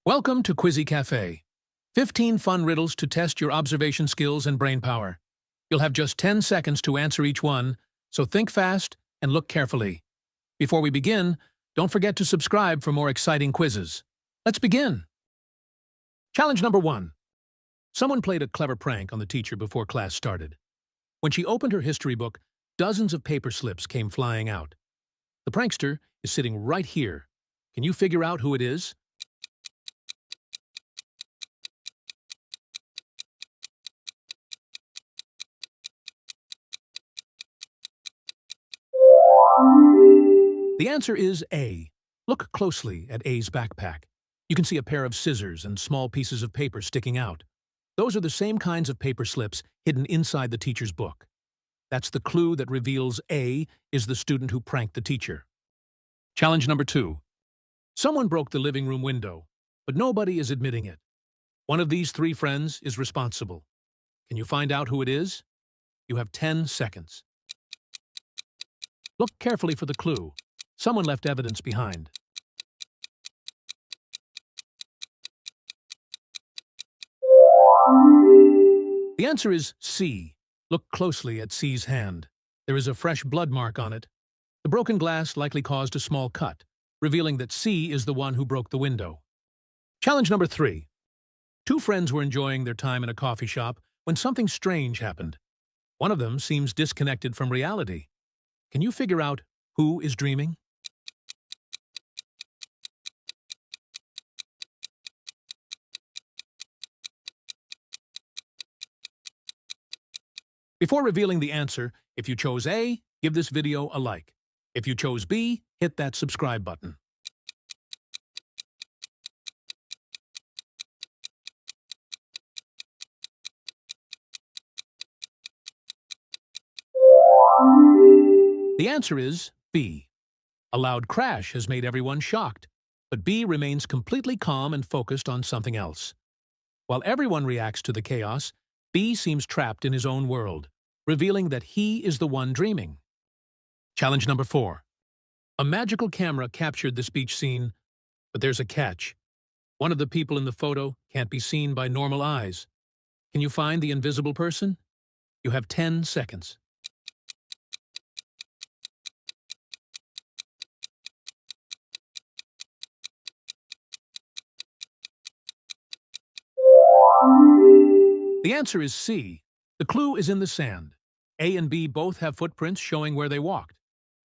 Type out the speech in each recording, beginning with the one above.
Welcome to Quizzy Cafe. 15 fun riddles to test your observation skills and brain power. You'll have just 10 seconds to answer each one, so think fast and look carefully. Before we begin, don't forget to subscribe for more exciting quizzes. Let's begin. Challenge number 1. Someone played a clever prank on the teacher before class started. When she opened her history book, dozens of paper slips came flying out. The prankster is sitting right here. Can you figure out who it is? The answer is A. Look closely at A's backpack. You can see a pair of scissors and small pieces of paper sticking out. Those are the same kinds of paper slips hidden inside the teacher's book. That's the clue that reveals A is the student who pranked the teacher. Challenge number 2. Someone broke the living room window, but nobody is admitting it. One of these 3 friends is responsible. Can you find out who it is? You have 10 seconds. Look carefully for the clue. Someone left evidence behind. The answer is C. Look closely at C's hand. There is a fresh blood mark on it. The broken glass likely caused a small cut, revealing that C is the one who broke the window. Challenge number 3. 2 friends were enjoying their time in a coffee shop when something strange happened. One of them seems disconnected from reality. Can you figure out who is dreaming? Before revealing the answer, if you chose A, give this video a like. If you chose B, hit that subscribe button. The answer is B. A loud crash has made everyone shocked, but B remains completely calm and focused on something else. While everyone reacts to the chaos, B seems trapped in his own world, revealing that he is the one dreaming. Challenge number 4. A magical camera captured this beach scene, but there's a catch. One of the people in the photo can't be seen by normal eyes. Can you find the invisible person? You have 10 seconds. The answer is C. The clue is in the sand. A and B both have footprints showing where they walked.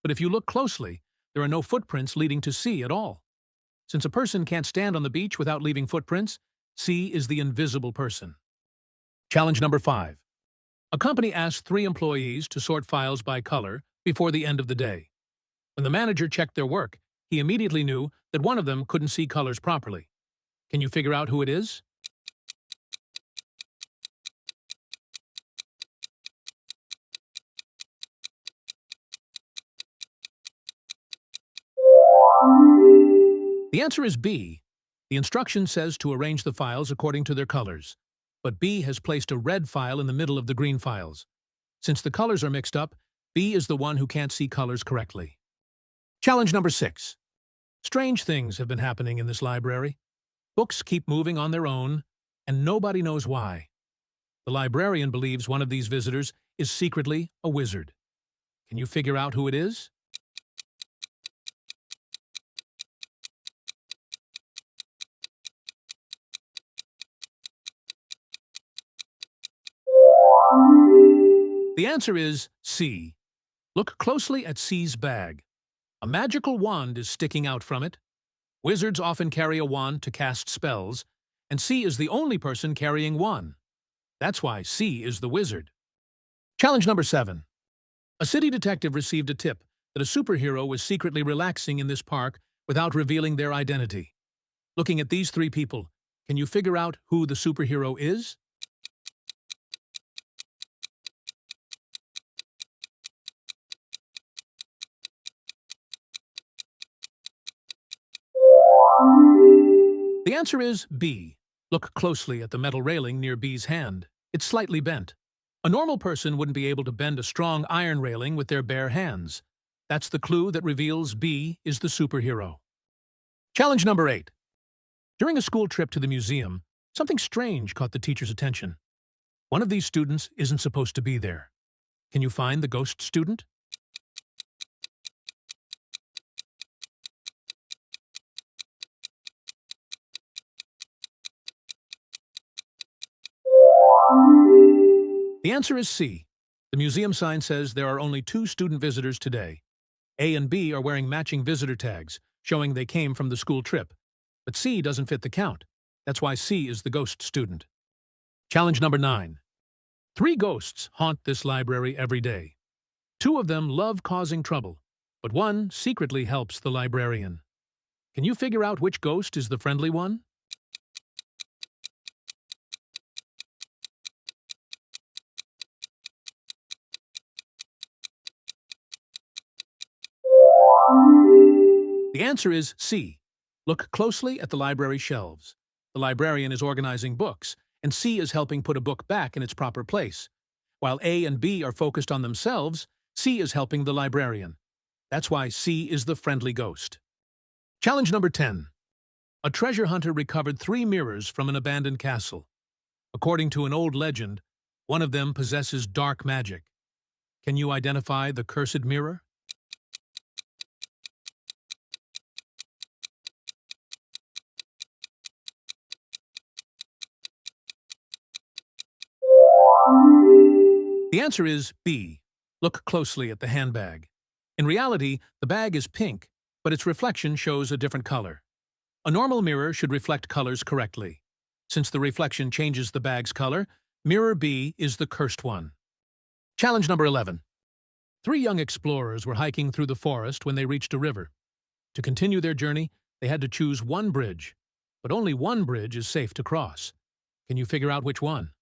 But if you look closely, there are no footprints leading to C at all. Since a person can't stand on the beach without leaving footprints, C is the invisible person. Challenge number 5. A company asked 3 employees to sort files by color before the end of the day. When the manager checked their work, he immediately knew that one of them couldn't see colors properly. Can you figure out who it is? The answer is B. The instruction says to arrange the files according to their colors, but B has placed a red file in the middle of the green files. Since the colors are mixed up, B is the one who can't see colors correctly. Challenge number 6. Strange things have been happening in this library. Books keep moving on their own, and nobody knows why. The librarian believes one of these visitors is secretly a wizard. Can you figure out who it is? The answer is C. Look closely at C's bag. A magical wand is sticking out from it. Wizards often carry a wand to cast spells, and C is the only person carrying one. That's why C is the wizard. Challenge number 7. A city detective received a tip that a superhero was secretly relaxing in this park without revealing their identity. Looking at these 3 people, can you figure out who the superhero is? The answer is B. Look closely at the metal railing near B's hand. It's slightly bent. A normal person wouldn't be able to bend a strong iron railing with their bare hands. That's the clue that reveals B is the superhero. Challenge number 8. During a school trip to the museum, something strange caught the teacher's attention. One of these students isn't supposed to be there. Can you find the ghost student? The answer is C. The museum sign says there are only 2 student visitors today. A and B are wearing matching visitor tags, showing they came from the school trip. But C doesn't fit the count. That's why C is the ghost student. Challenge number 9. 3 ghosts haunt this library every day. 2 of them love causing trouble, but one secretly helps the librarian. Can you figure out which ghost is the friendly one? The answer is C. Look closely at the library shelves. The librarian is organizing books, and C is helping put a book back in its proper place. While A and B are focused on themselves, C is helping the librarian. That's why C is the friendly ghost. Challenge number 10. A treasure hunter recovered 3 mirrors from an abandoned castle. According to an old legend, one of them possesses dark magic. Can you identify the cursed mirror? The answer is B. Look closely at the handbag. In reality, the bag is pink, but its reflection shows a different color. A normal mirror should reflect colors correctly. Since the reflection changes the bag's color, mirror B is the cursed one. Challenge number 11. 3 young explorers were hiking through the forest when they reached a river. To continue their journey, they had to choose one bridge, but only one bridge is safe to cross. Can you figure out which one?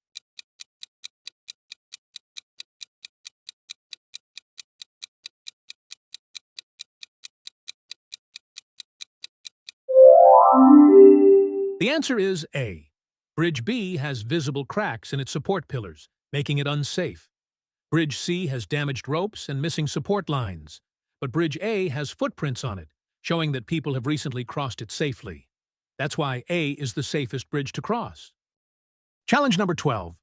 The answer is A. Bridge B has visible cracks in its support pillars, making it unsafe. Bridge C has damaged ropes and missing support lines, but Bridge A has footprints on it, showing that people have recently crossed it safely. That's why A is the safest bridge to cross. Challenge number 12.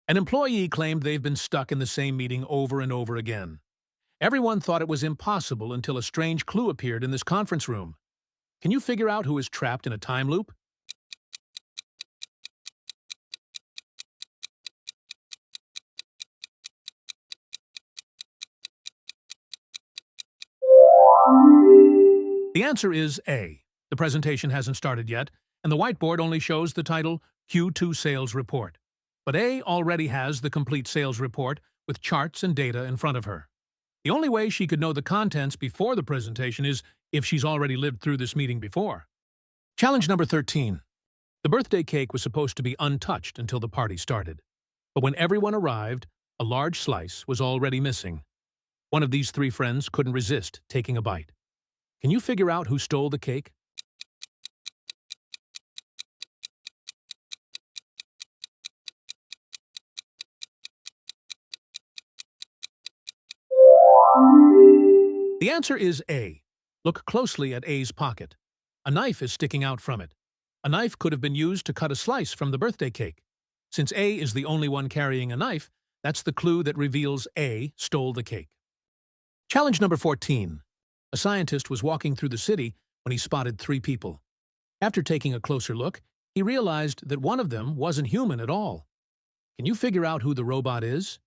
An employee claimed they've been stuck in the same meeting over and over again. Everyone thought it was impossible until a strange clue appeared in this conference room. Can you figure out who is trapped in a time loop? The answer is A. The presentation hasn't started yet, and the whiteboard only shows the title Q2 Sales Report. But A already has the complete sales report with charts and data in front of her. The only way she could know the contents before the presentation is if she's already lived through this meeting before. Challenge number 13. The birthday cake was supposed to be untouched until the party started. But when everyone arrived, a large slice was already missing. One of these 3 friends couldn't resist taking a bite. Can you figure out who stole the cake? The answer is A. Look closely at A's pocket. A knife is sticking out from it. A knife could have been used to cut a slice from the birthday cake. Since A is the only one carrying a knife, that's the clue that reveals A stole the cake. Challenge number 14. A scientist was walking through the city when he spotted 3 people. After taking a closer look, he realized that one of them wasn't human at all. Can you figure out who the robot is?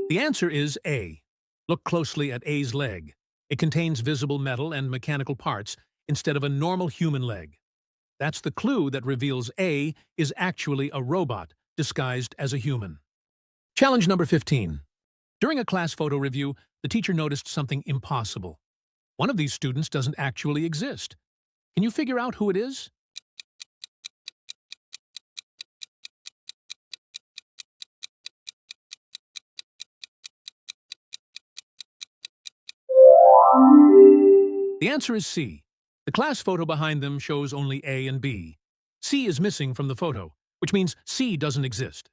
The answer is A. Look closely at A's leg. It contains visible metal and mechanical parts instead of a normal human leg. That's the clue that reveals A is actually a robot disguised as a human. Challenge number 15. During a class photo review, the teacher noticed something impossible. One of these students doesn't actually exist. Can you figure out who it is? The answer is C. The class photo behind them shows only A and B. C is missing from the photo, which means C doesn't exist.